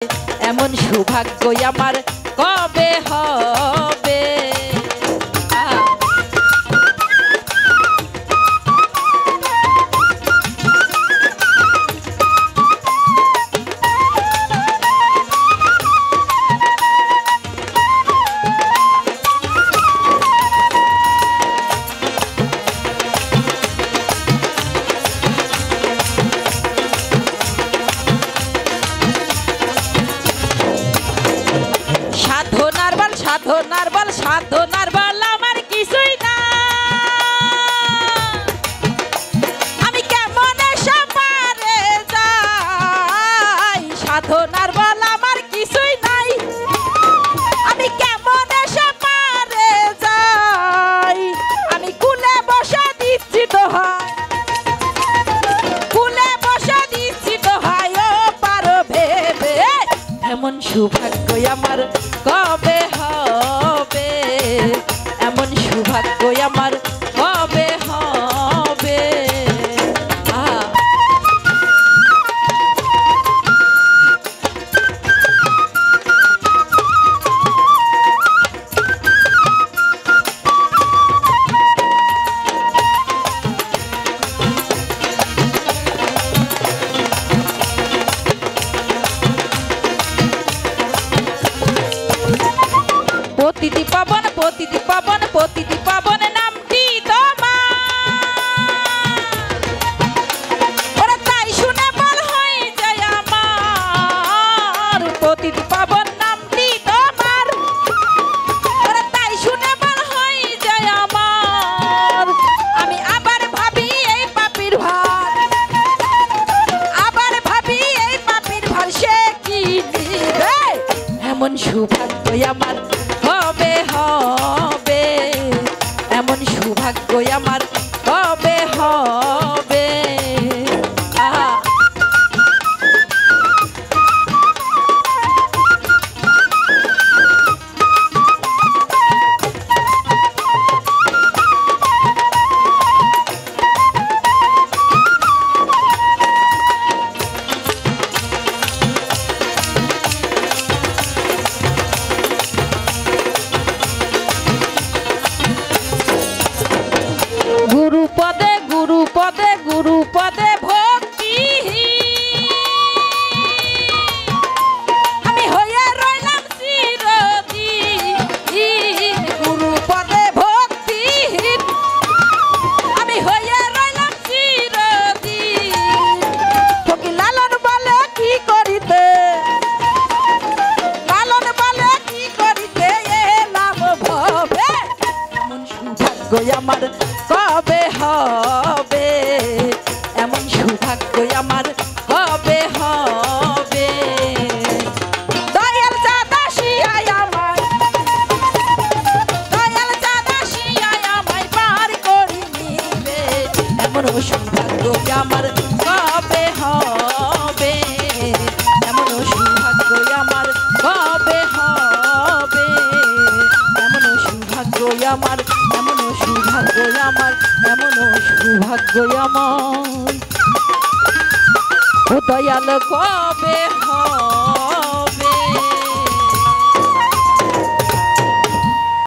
এমন সৌভাগ্য আমার কবে হবে। সাধনার বল আমার কিছুই না, আমি কেমন সমারে যাই। সাধনার বল আমার কিছুই নাই, আমি কেমন সমারে যাই। আমি কুলে বসা দিচ্ছি দোহাই, কুলে বসা দিচ্ছি দোহাই ও পারো ভেবে। এমন সৌভাগ্য আমার কবে হবে, এমন সৌভাগ্য আমার কবে হবে। পতিতি পাবন পতিতি পাবন পতিতি পাবন নামটি তোমার, তাই শুনে বল হয়ে যায় আমার। পতিতি পাবন নামটি তোমার, তাই শুনে বল হয়ে যায় আমার। আমি আবার ভাবি এই পাপির ভার, আবার ভাবি এই পাপির ভার সে কি নিবে। এমন সৌভাগ্য আমার কবে হবে, এমন সৌভাগ্য আমার কবে হবে। গুরুপদে গুরুপদে গুরুপদে ভক্তি আমি হইয়া রইলাম চিরদিন। গুরুপদে ভক্তি আমি হইয়া রইলাম চিরদিন। ফকির লালন বলে কি করিতে, লালন বলে কি করিতে এলাম ভবে। এমন সৌভাগ্য আমার কবে হবে, এমন সৌভাগ্য আমার কবে হবে। দয়াল চাঁদা শিয়াই আমায়, দয়াল চাঁদা শিয়াই আমায় পার করে নিবে। এমন সৌভাগ্য আমার কবে হবে, এমন সৌভাগ্য আমার কবে হবে। এমন সৌভাগ্য আমার, এমন সৌভাগ্য আমার, এমন সৌভাগ্য আমার ও দয়াল কবে হবে।